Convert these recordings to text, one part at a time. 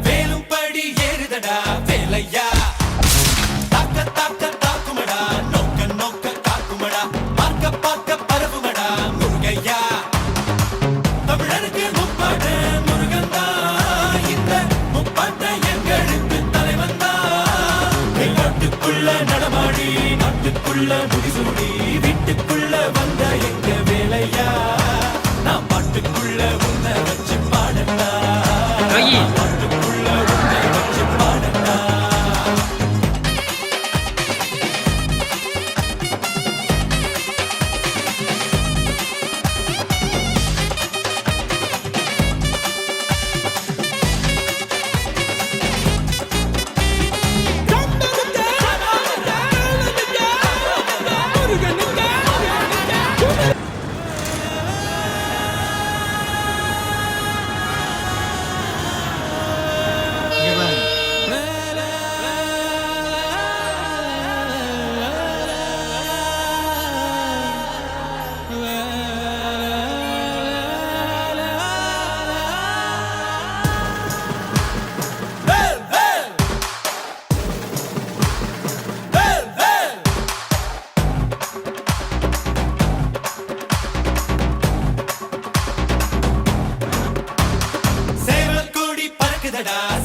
வேலும் படி ஏறுதடா வேலையா தாக்க தாக்க தாக்குமடா நோக்க நோக்க காக்குமடா பார்க்க பார்க்க பரவுமடா முருகையா தமிழருக்கு முப்பாட்ட முருகந்தா இந்த முப்பாட்ட எங்களுக்கு தலைவந்தா நாட்டுக்குள்ள நடமாடி நாட்டுக்குள்ள முடிசூடி வீட்டுக்குள்ள வந்த எங்க வேலையா நான் பாட்டுக்குள்ள உன்னை வச்சு பாடட்டா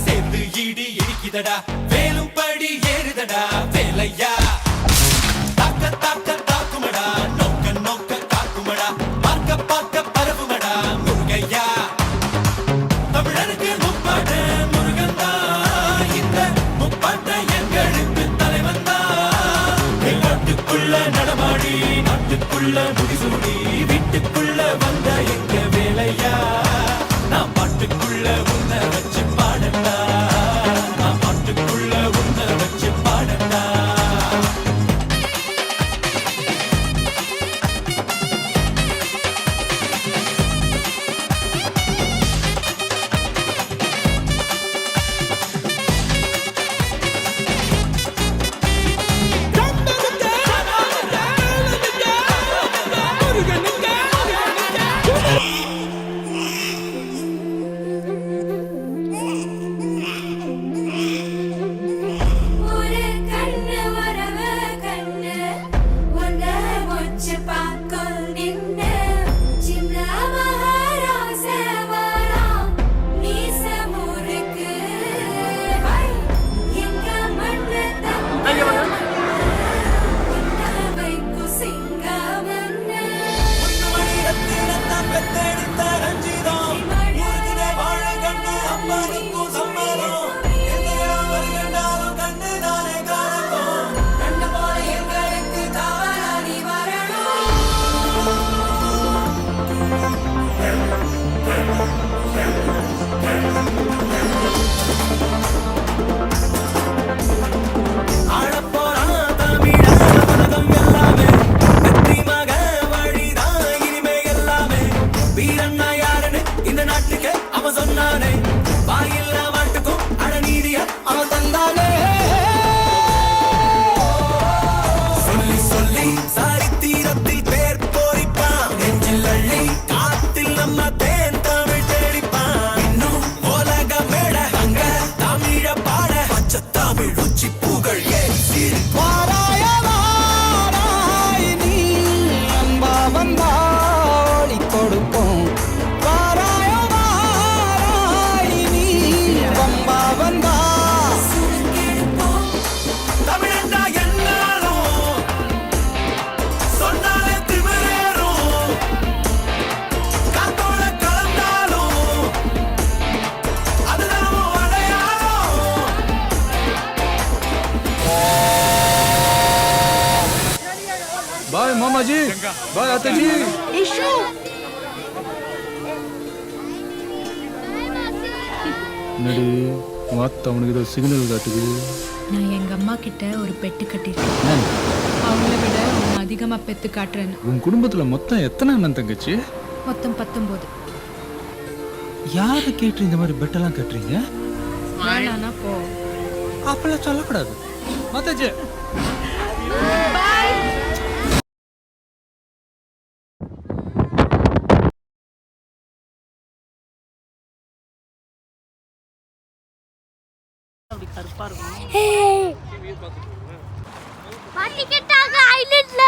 சேர்ந்து ஈடி இடிக்குதடா வேலும் படி ஏறுதடா வேலையா தாக்க தாக்க தாக்குமடா நோக்க நோக்க காக்குமடா பார்க்க பார்க்க பரவுமடா முருகையா தமிழருக்கு முப்பாட்ட முருகந்தா இந்த முப்பாட்ட எங்களுக்கு தலைவந்தா நாட்டுக்குள்ள நடமாடி நாட்டுக்குள்ள முடிசூடி வீட்டுக்குள்ள வந்த எங்க வேலையா நான் பாட்டுக்குள்ள உன்னை வச்சு பாடட்டா நான் பாட்டுக்குள்ள உன்னை வச்சு பாடட்டா தந்தானே வாயில்லா மாட்டுக்கும் அடநீதிய அவன் தந்தானே சொல்லி சொல்லி சரித்திரத்தில் பேர் போரிப்பான் நெஞ்சில் அள்ளி காத்தில் நம்ம தேன் தமிழ் தேடிப்பான் இன்னும் உலக மேட அங்க தமிழ பாட பச்சை தமிழ் உச்சி பூகள் ஏன் சீர் வாராய வாராய் நீ அன்பா வந்தா ஒளி கொடுப்போம் வாராய வாராய் நீ அன்பா வந்தா தமிழண்டா என்னாலும் சொன்னாலே திமிரேறும் காத்தோட கலந்தாலும் அதுதான் உன் அடையாளம் ಬಾಯ್ ಮಾಮಾಜಿ ಬಾಯ್ ಅತ್ತಜಿ நடி வாத்த அவனுக்கு ஏதோ சிக்னல் காட்டுது நான் எங்க அம்மா கிட்ட ஒரு பெட்டு கட்டிருக்கேன் அவங்கள விட உன்னை அதிகமா பெத்து காட்டுறேன்னு உன் குடும்பத்துல மொத்தம் எத்தனை அண்ணன் தங்கச்சி மொத்தம் 19 யாரை கேட்டு இந்த மாதிரி பெட்டெல்லாம் கட்டுறீங்க வேணானா போ அப்பெல்லாம் சொல்லக்கூடாது மத்தாச்சு மாட்டிக்கிட்டாங்க ஐலண்ட்ல